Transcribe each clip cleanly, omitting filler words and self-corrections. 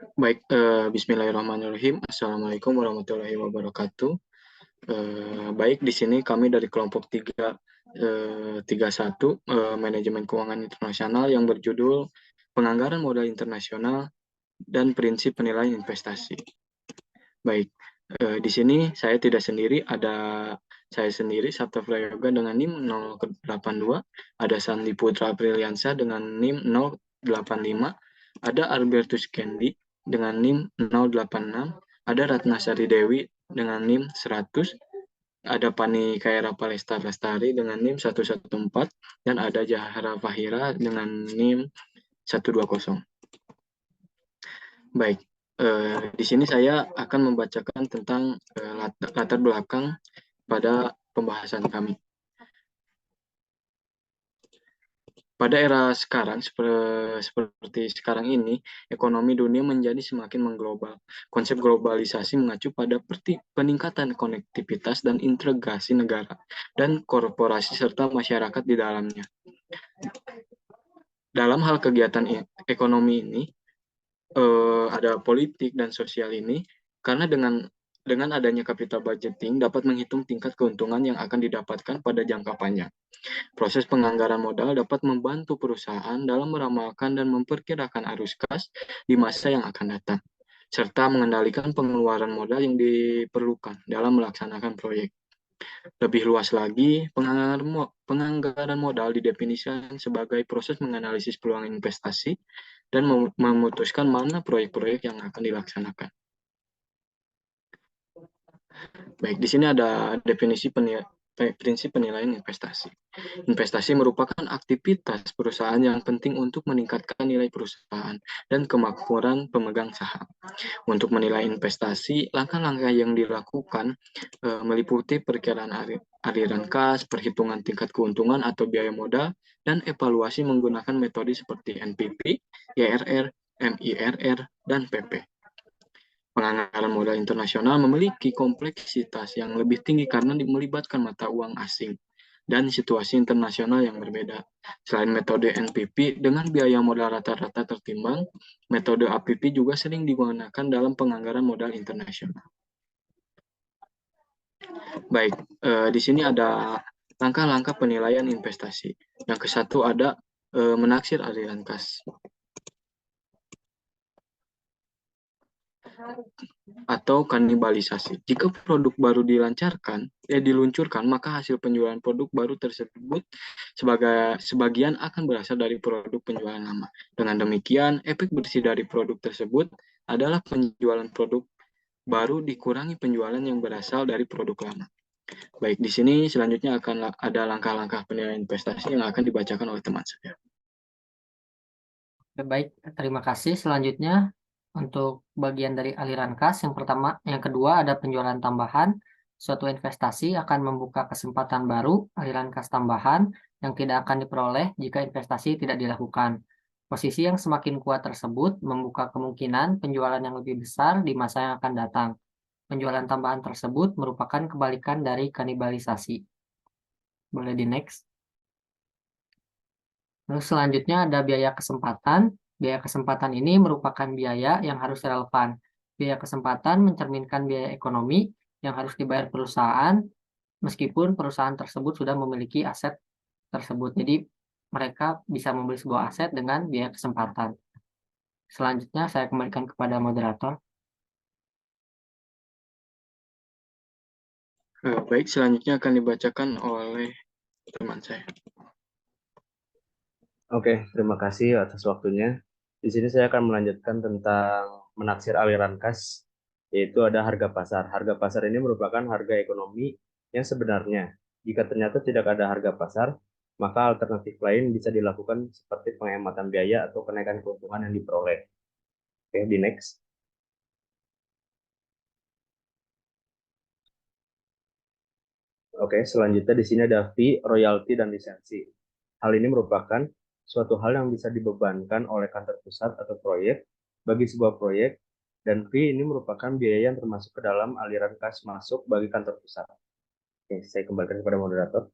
Baik, Bismillahirrahmanirrahim. Assalamualaikum warahmatullahi wabarakatuh. Baik, di sini kami dari kelompok 31 Manajemen Keuangan Internasional yang berjudul Penganggaran Modal Internasional dan Prinsip Penilaian Investasi. Baik, di sini saya tidak sendiri, ada saya sendiri, Sabta Prayoga dengan NIM 082, ada Sandi Putra Apriliansa dengan NIM 085, ada Albertus Kendi dengan NIM 086, ada Ratnasari Dewi dengan NIM 100, ada Pani Kaira Palesta Lestari dengan NIM 114, dan ada Jahara Fahira dengan NIM 120. Baik, di sini saya akan membacakan tentang latar belakang pada pembahasan kami. Pada era sekarang, seperti sekarang ini, ekonomi dunia menjadi semakin mengglobal. Konsep globalisasi mengacu pada peningkatan konektivitas dan integrasi negara dan korporasi serta masyarakat di dalamnya. Dalam hal kegiatan ekonomi ini, ada politik dan sosial ini, karena dengan adanya capital budgeting dapat menghitung tingkat keuntungan yang akan didapatkan pada jangka panjang. Proses penganggaran modal dapat membantu perusahaan dalam meramalkan dan memperkirakan arus kas di masa yang akan datang, serta mengendalikan pengeluaran modal yang diperlukan dalam melaksanakan proyek. Lebih luas lagi, penganggaran modal didefinisikan sebagai proses menganalisis peluang investasi dan memutuskan mana proyek-proyek yang akan dilaksanakan. Baik, di sini ada definisi prinsip penilaian investasi. Investasi merupakan aktivitas perusahaan yang penting untuk meningkatkan nilai perusahaan dan kemakmuran pemegang saham. Untuk menilai investasi, langkah-langkah yang dilakukan meliputi perkiraan aliran kas, perhitungan tingkat keuntungan atau biaya modal, dan evaluasi menggunakan metode seperti NPV, YRR, MIRR, dan PP. Penganggaran modal internasional memiliki kompleksitas yang lebih tinggi karena melibatkan mata uang asing dan situasi internasional yang berbeda. Selain metode NPV dengan biaya modal rata-rata tertimbang, metode APP juga sering digunakan dalam penganggaran modal internasional. Baik, di sini ada langkah-langkah penilaian investasi. Yang ke satu ada menaksir aliran kas. Atau kanibalisasi. Jika produk baru diluncurkan, maka hasil penjualan produk baru tersebut sebagian akan berasal dari produk penjualan lama. Dengan demikian, efek bersih dari produk tersebut adalah penjualan produk baru dikurangi penjualan yang berasal dari produk lama. Baik, di sini selanjutnya akan ada langkah-langkah penilaian investasi yang akan dibacakan oleh teman saya. Baik, terima kasih. Selanjutnya untuk bagian dari aliran kas, yang kedua ada penjualan tambahan. Suatu investasi akan membuka kesempatan baru aliran kas tambahan yang tidak akan diperoleh jika investasi tidak dilakukan. Posisi yang semakin kuat tersebut membuka kemungkinan penjualan yang lebih besar di masa yang akan datang. Penjualan tambahan tersebut merupakan kebalikan dari kanibalisasi. Boleh di next. Lalu selanjutnya ada biaya kesempatan. Biaya kesempatan ini merupakan biaya yang harus relevan. Biaya kesempatan mencerminkan biaya ekonomi yang harus dibayar perusahaan meskipun perusahaan tersebut sudah memiliki aset tersebut. Jadi mereka bisa membeli sebuah aset dengan biaya kesempatan. Selanjutnya saya kembalikan kepada moderator. Baik, selanjutnya akan dibacakan oleh teman saya. Oke, terima kasih atas waktunya. Di sini saya akan melanjutkan tentang menaksir aliran kas, yaitu ada harga pasar. Harga pasar ini merupakan harga ekonomi yang sebenarnya. Jika ternyata tidak ada harga pasar, maka alternatif lain bisa dilakukan seperti penghematan biaya atau kenaikan keuntungan yang diperoleh. Oke, di next. Oke, selanjutnya di sini ada fee, royalti, dan lisensi. Hal ini merupakan suatu hal yang bisa dibebankan oleh kantor pusat atau proyek bagi sebuah proyek, dan fee ini merupakan biaya yang termasuk ke dalam aliran kas masuk bagi kantor pusat. Oke, saya kembalikan kepada moderator.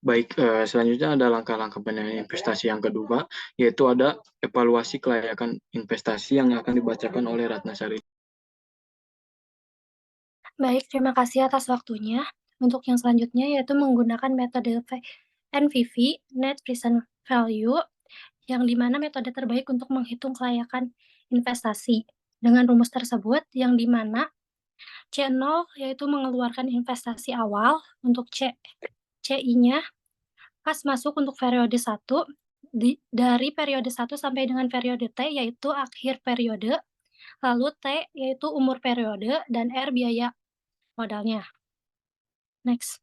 Baik, selanjutnya ada langkah-langkah penilaian investasi yang kedua, yaitu ada evaluasi kelayakan investasi yang akan dibacakan oleh Ratna Sari. Baik, terima kasih atas waktunya. Untuk yang selanjutnya yaitu menggunakan metode NPV, Net Present Value, yang dimana metode terbaik untuk menghitung kelayakan investasi. Dengan rumus tersebut, yang dimana C0 yaitu mengeluarkan investasi awal, untuk CI-nya kas masuk untuk periode 1, dari periode 1 sampai dengan periode T yaitu akhir periode, lalu T yaitu umur periode, dan R biaya modalnya. Next.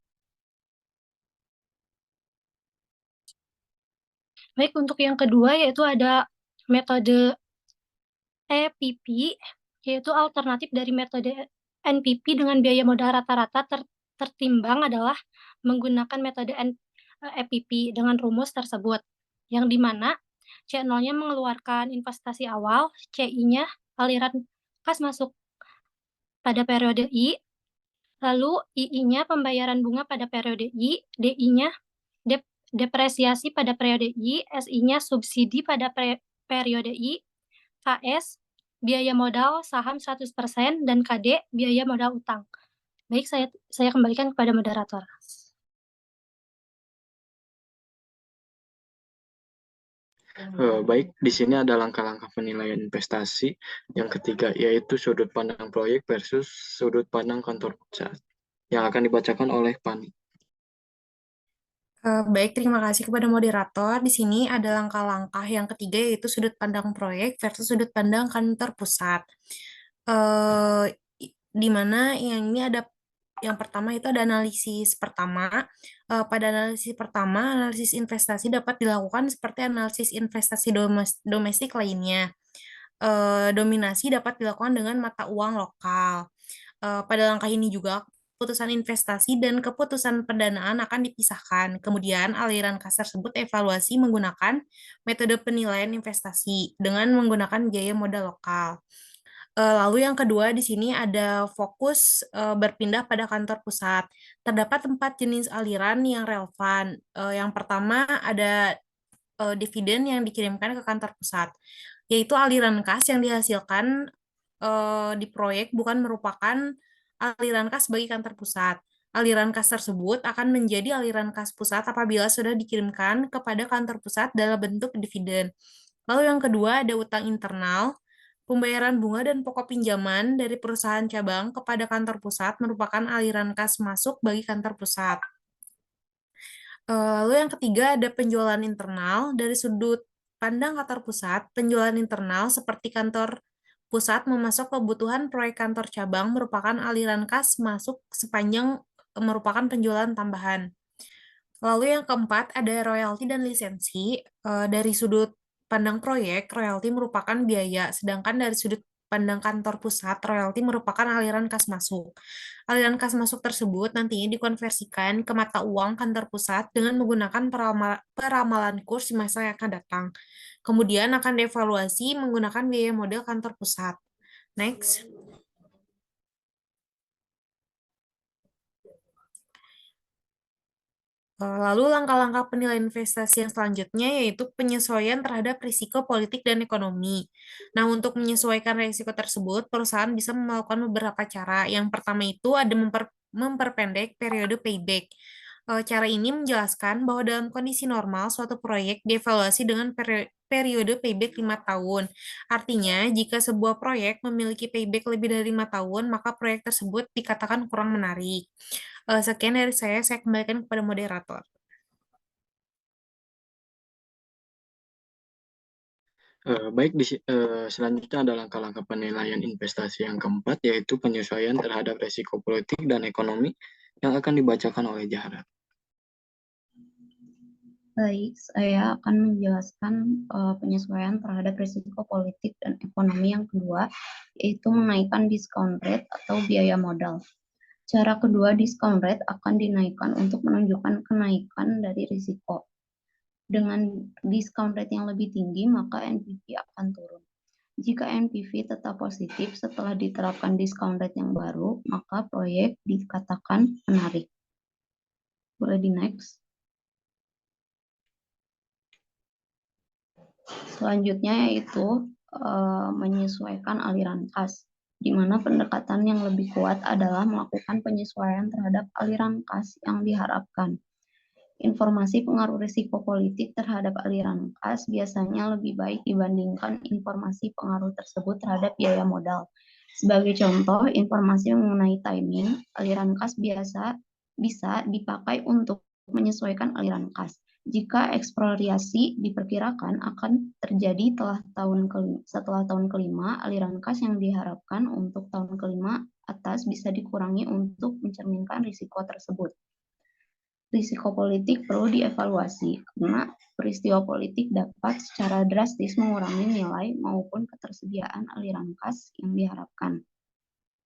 Baik, untuk yang kedua yaitu ada metode EPP, yaitu alternatif dari metode NPP dengan biaya modal rata-rata tertimbang adalah menggunakan metode EPP dengan rumus tersebut, yang dimana C0-nya mengeluarkan investasi awal, CI-nya aliran kas masuk pada periode I, lalu II-nya pembayaran bunga pada periode I, DI-nya depresiasi pada periode I, SI-nya subsidi pada periode I, KS biaya modal saham 100%, dan KD biaya modal utang. Baik, saya kembalikan kepada moderator. Baik, di sini ada langkah-langkah penilaian investasi. Yang ketiga, yaitu sudut pandang proyek versus sudut pandang kantor pusat, yang akan dibacakan oleh Pani. Baik, terima kasih kepada moderator. Di sini ada langkah-langkah yang ketiga yaitu sudut pandang proyek versus sudut pandang kantor pusat. Eh, di mana yang ini ada yang pertama itu ada analisis pertama. Pada analisis pertama, analisis investasi dapat dilakukan seperti analisis investasi domestik lainnya. Dominasi dapat dilakukan dengan mata uang lokal. Pada langkah ini juga keputusan investasi dan keputusan pendanaan akan dipisahkan. Kemudian aliran kas tersebut evaluasi menggunakan metode penilaian investasi dengan menggunakan biaya modal lokal. Lalu yang kedua di sini ada fokus berpindah pada kantor pusat. Terdapat 4 jenis aliran yang relevan. Yang pertama ada dividen yang dikirimkan ke kantor pusat, yaitu aliran kas yang dihasilkan di proyek bukan merupakan aliran kas bagi kantor pusat. Aliran kas tersebut akan menjadi aliran kas pusat apabila sudah dikirimkan kepada kantor pusat dalam bentuk dividen. Lalu yang kedua ada utang internal. Pembayaran bunga dan pokok pinjaman dari perusahaan cabang kepada kantor pusat merupakan aliran kas masuk bagi kantor pusat. Lalu yang ketiga ada penjualan internal. Dari sudut pandang kantor pusat, penjualan internal seperti kantor pusat memasok kebutuhan proyek kantor cabang merupakan aliran kas masuk sepanjang merupakan penjualan tambahan. Lalu yang keempat ada royalti dan lisensi. Dari sudut pandang proyek, royalti merupakan biaya, sedangkan dari sudut pandang kantor pusat, royalti merupakan aliran kas masuk. Aliran kas masuk tersebut nantinya dikonversikan ke mata uang kantor pusat dengan menggunakan peramalan kurs di masa yang akan datang. Kemudian akan dievaluasi menggunakan biaya model kantor pusat. Next. Lalu langkah-langkah penilaian investasi yang selanjutnya yaitu penyesuaian terhadap risiko politik dan ekonomi. Nah, untuk menyesuaikan risiko tersebut, perusahaan bisa melakukan beberapa cara. Yang pertama itu ada memperpendek periode payback. Cara ini menjelaskan bahwa dalam kondisi normal, suatu proyek dievaluasi dengan periode payback 5 tahun. Artinya, jika sebuah proyek memiliki payback lebih dari 5 tahun, maka proyek tersebut dikatakan kurang menarik. Sekian dari saya kembalikan kepada moderator. Baik, selanjutnya ada langkah-langkah penilaian investasi yang keempat, yaitu penyesuaian terhadap resiko politik dan ekonomi yang akan dibacakan oleh Jahra. Baik, saya akan menjelaskan penyesuaian terhadap risiko politik dan ekonomi yang kedua, yaitu menaikkan discount rate atau biaya modal. Cara kedua, discount rate akan dinaikkan untuk menunjukkan kenaikan dari risiko. Dengan discount rate yang lebih tinggi, maka NPV akan turun. Jika NPV tetap positif setelah diterapkan discount rate yang baru, maka proyek dikatakan menarik. Boleh di next. Selanjutnya yaitu menyesuaikan aliran kas, di mana pendekatan yang lebih kuat adalah melakukan penyesuaian terhadap aliran kas yang diharapkan. Informasi pengaruh risiko politik terhadap aliran kas biasanya lebih baik dibandingkan informasi pengaruh tersebut terhadap biaya modal. Sebagai contoh, informasi mengenai timing aliran kas bisa dipakai untuk menyesuaikan aliran kas. Jika ekspropriasi diperkirakan akan terjadi setelah tahun kelima, aliran kas yang diharapkan untuk tahun kelima atas bisa dikurangi untuk mencerminkan risiko tersebut. Risiko politik perlu dievaluasi karena peristiwa politik dapat secara drastis mengurangi nilai maupun ketersediaan aliran kas yang diharapkan.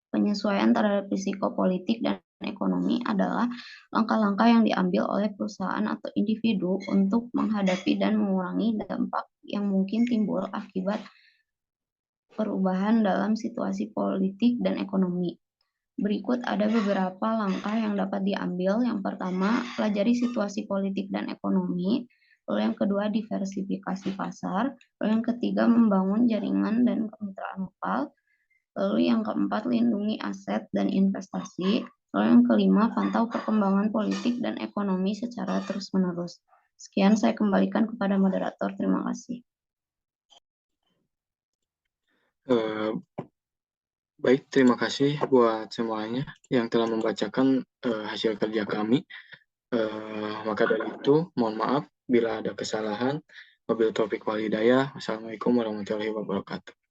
Penyesuaian terhadap risiko politik dan ekonomi adalah langkah-langkah yang diambil oleh perusahaan atau individu untuk menghadapi dan mengurangi dampak yang mungkin timbul akibat perubahan dalam situasi politik dan ekonomi. Berikut ada beberapa langkah yang dapat diambil. Yang pertama, pelajari situasi politik dan ekonomi. Lalu yang kedua, diversifikasi pasar. Lalu yang ketiga, membangun jaringan dan kemitraan lokal. Lalu yang keempat, lindungi aset dan investasi. Lalu yang kelima, pantau perkembangan politik dan ekonomi secara terus-menerus. Sekian saya kembalikan kepada moderator. Terima kasih. Baik, terima kasih buat semuanya yang telah membacakan hasil kerja kami. Maka dari itu, mohon maaf bila ada kesalahan. Wabillahi taufiq wal hidayah. Wassalamualaikum warahmatullahi wabarakatuh.